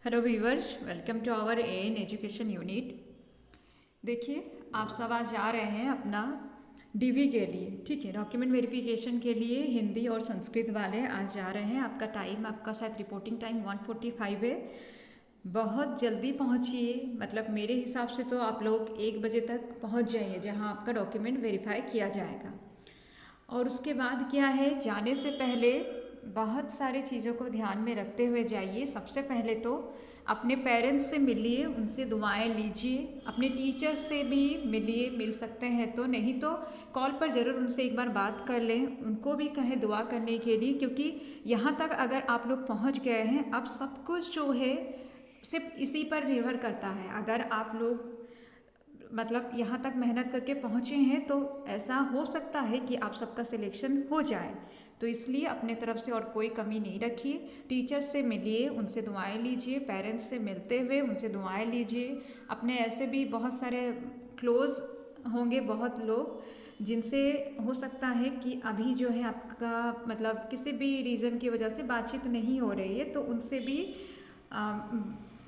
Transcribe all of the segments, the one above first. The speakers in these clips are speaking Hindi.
Hello viewers, welcome to our an education unit. देखिए, आप सब आज जा रहे हैं अपना डीवी के लिए, ठीक है, डॉक्यूमेंट वेरिफिकेशन के लिए। हिंदी और संस्कृत वाले आज जा रहे हैं। आपका टाइम, आपका शायद रिपोर्टिंग टाइम 1:45 है। बहुत जल्दी पहुंचिए, मतलब मेरे हिसाब से तो आप लोग 1 बजे तक पहुंच जाइए जहां आपका डॉक्यूमेंट वेरीफाई किया जाएगा। और उसके बाद क्या है, जाने से पहले बहुत सारी चीज़ों को ध्यान में रखते हुए जाइए। सबसे पहले तो अपने पेरेंट्स से मिलिए, उनसे दुआएं लीजिए। अपने टीचर्स से भी मिलिए, मिल सकते हैं तो, नहीं तो कॉल पर ज़रूर उनसे एक बार बात कर लें। उनको भी कहें दुआ करने के लिए, क्योंकि यहाँ तक अगर आप लोग पहुँच गए हैं, अब सब कुछ जो है सिर्फ इसी पर निर्भर करता है। अगर आप लोग मतलब यहाँ तक मेहनत करके पहुँचे हैं तो ऐसा हो सकता है कि आप सबका सिलेक्शन हो जाए। तो इसलिए अपने तरफ से और कोई कमी नहीं रखिए। टीचर्स से मिलिए, उनसे दुआएं लीजिए। पेरेंट्स से मिलते हुए उनसे दुआएं लीजिए। अपने ऐसे भी बहुत सारे क्लोज होंगे बहुत लोग जिनसे हो सकता है कि अभी जो है आपका मतलब किसी भी रीज़न की वजह से बातचीत नहीं हो रही है, तो उनसे भी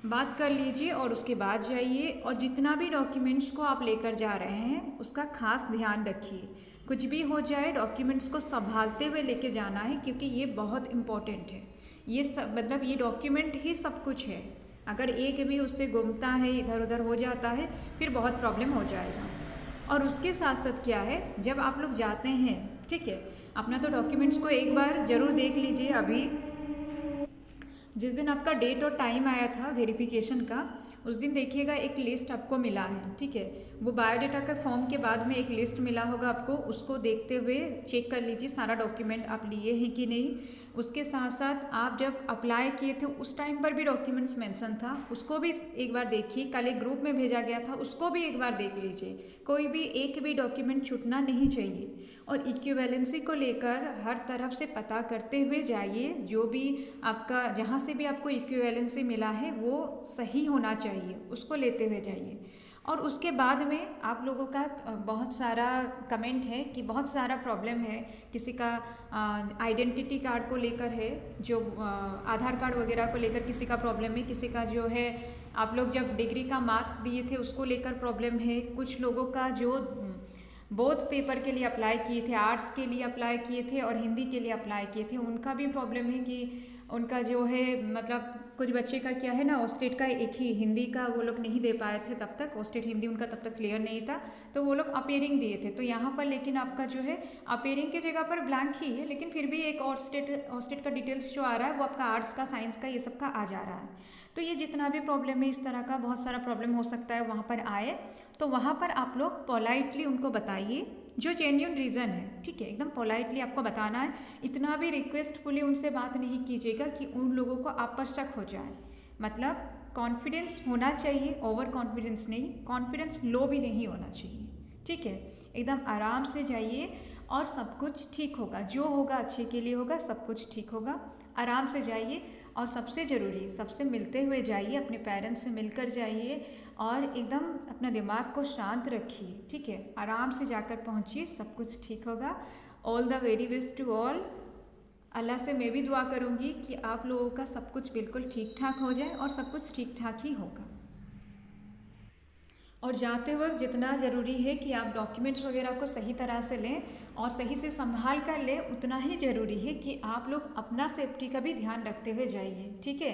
बात कर लीजिए और उसके बाद जाइए। और जितना भी डॉक्यूमेंट्स को आप लेकर जा रहे हैं उसका खास ध्यान रखिए। कुछ भी हो जाए, डॉक्यूमेंट्स को संभालते हुए लेके जाना है, क्योंकि ये बहुत इम्पोर्टेंट है। ये सब मतलब ये डॉक्यूमेंट ही सब कुछ है। अगर एक भी उससे गुमता है, इधर उधर हो जाता है, फिर बहुत प्रॉब्लम हो जाएगा। और उसके साथ साथ क्या है, जब आप लोग जाते हैं, ठीक है, अपना तो डॉक्यूमेंट्स को एक बार ज़रूर देख लीजिए। अभी जिस दिन आपका डेट और टाइम आया था वेरिफिकेशन का, उस दिन देखिएगा एक लिस्ट आपको मिला है, ठीक है। वो बायोडाटा का फॉर्म के बाद में एक लिस्ट मिला होगा आपको, उसको देखते हुए चेक कर लीजिए सारा डॉक्यूमेंट आप लिए हैं कि नहीं। उसके साथ साथ आप जब अप्लाई किए थे उस टाइम पर भी डॉक्यूमेंट्स मेंशन था, उसको भी एक बार देखिए। कल एक ग्रुप में भेजा गया था, उसको भी एक बार देख लीजिए। कोई भी एक भी डॉक्यूमेंट छूटना नहीं चाहिए। और इक्विवेलेंसी को लेकर हर तरफ से पता करते हुए जाइए। जो भी आपका जहाँ से भी आपको इक्विवेलेंसी मिला है वो सही होना चाहिए, उसको लेते हुए जाइए। और उसके बाद में आप लोगों का बहुत सारा कमेंट है कि बहुत सारा प्रॉब्लम है। किसी का आइडेंटिटी कार्ड को लेकर है, जो आधार कार्ड वगैरह को लेकर किसी का प्रॉब्लम है। किसी का जो है, आप लोग जब डिग्री का मार्क्स दिए थे उसको लेकर प्रॉब्लम है। कुछ लोगों का जो बोथ पेपर के लिए अप्लाई किए थे, आर्ट्स के लिए अप्लाई किए थे और हिंदी के लिए अप्लाई किए थे, उनका भी प्रॉब्लम है कि उनका जो है मतलब कुछ बच्चे का क्या है ना, ओस्टेट का एक ही हिंदी का वो लोग नहीं दे पाए थे तब तक, ओस्टेट हिंदी उनका तब तक क्लियर नहीं था, तो वो लोग अपेयरिंग दिए थे। तो यहाँ पर लेकिन आपका जो है अपेयरिंग की जगह पर ब्लैंक ही है, लेकिन फिर भी एक ओस्टेट का डिटेल्स जो आ रहा है वो आपका आर्ट्स का, साइंस का, ये सब का आ जा रहा है। तो ये जितना भी प्रॉब्लम है, इस तरह का बहुत सारा प्रॉब्लम हो सकता है वहाँ पर आए, तो वहाँ पर आप लोग पोलाइटली उनको बताइए जो जेन्युइन रीज़न है, ठीक है, एकदम पोलाइटली आपको बताना है। इतना भी रिक्वेस्टफुली उनसे बात नहीं कीजिएगा कि उन लोगों को आप पर शक हो जाए। मतलब कॉन्फिडेंस होना चाहिए, ओवर कॉन्फिडेंस नहीं, कॉन्फिडेंस लो भी नहीं होना चाहिए, ठीक है। एकदम आराम से जाइए और सब कुछ ठीक होगा। जो होगा अच्छे के लिए होगा, सब कुछ ठीक होगा। आराम से जाइए और सबसे ज़रूरी, सबसे मिलते हुए जाइए, अपने पेरेंट्स से मिलकर जाइए और एकदम अपना दिमाग को शांत रखिए, ठीक है। आराम से जाकर पहुंचिए, सब कुछ ठीक होगा। All the very best to all. Allah से मैं भी दुआ करूंगी कि आप लोगों का सब कुछ बिल्कुल ठीक ठाक हो जाए, और सब कुछ ठीक ठाक ही होगा। और जाते वक्त जितना ज़रूरी है कि आप डॉक्यूमेंट्स वगैरह को सही तरह से लें और सही से संभाल कर लें, उतना ही ज़रूरी है कि आप लोग अपना सेफ्टी का भी ध्यान रखते हुए जाइए, ठीक है।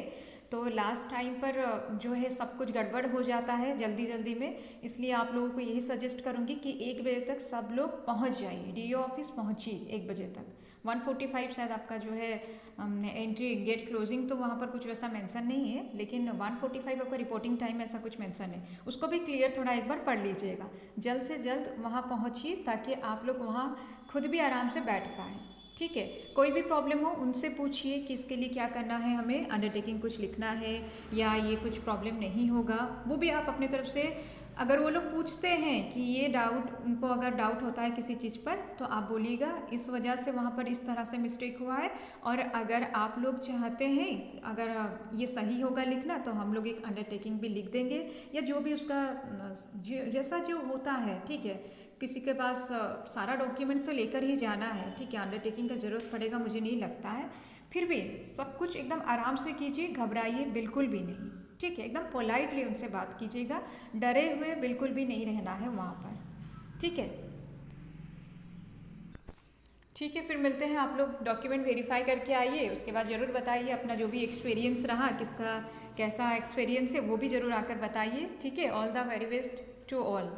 तो लास्ट टाइम पर जो है सब कुछ गड़बड़ हो जाता है जल्दी जल्दी में, इसलिए आप लोगों को यही सजेस्ट करूँगी कि 1 बजे तक सब लोग पहुँच जाइए, डीओ ऑफिस पहुँचिए 1 बजे तक। 1:45 शायद आपका जो है एंट्री गेट क्लोजिंग, तो वहाँ पर कुछ वैसा मेंशन नहीं है, लेकिन 1:45 आपका रिपोर्टिंग टाइम ऐसा कुछ मेंशन है। उसको भी क्लियर थोड़ा एक बार पढ़ लीजिएगा। जल्द से जल्द वहाँ पहुँचिए ताकि आप लोग वहाँ खुद भी आराम से बैठ पाएँ, ठीक है। कोई भी प्रॉब्लम हो उनसे पूछिए कि इसके लिए क्या करना है, हमें अंडरटेकिंग कुछ लिखना है या ये कुछ प्रॉब्लम नहीं होगा, वो भी आप अपने तरफ से, अगर वो लोग पूछते हैं कि ये डाउट, उनको अगर डाउट होता है किसी चीज़ पर, तो आप बोलिएगा इस वजह से वहाँ पर इस तरह से मिस्टेक हुआ है। और अगर आप लोग चाहते हैं, अगर ये सही होगा लिखना, तो हम लोग एक अंडरटेकिंग भी लिख देंगे, या जो भी उसका जैसा जो होता है, ठीक है। किसी के पास सारा डॉक्यूमेंट तो लेकर ही जाना है, ठीक है, अंडरटेकिंग का ज़रूरत पड़ेगा मुझे नहीं लगता है, फिर भी सब कुछ एकदम आराम से कीजिए, घबराइए बिल्कुल भी नहीं, ठीक है। एकदम पोलाइटली उनसे बात कीजिएगा, डरे हुए बिल्कुल भी नहीं रहना है वहाँ पर, ठीक है। ठीक है, फिर मिलते हैं। आप लोग डॉक्यूमेंट वेरीफाई करके आइए, उसके बाद ज़रूर बताइए अपना जो भी एक्सपीरियंस रहा, किसका कैसा एक्सपीरियंस है वो भी ज़रूर आकर बताइए, ठीक है। All the very best to all.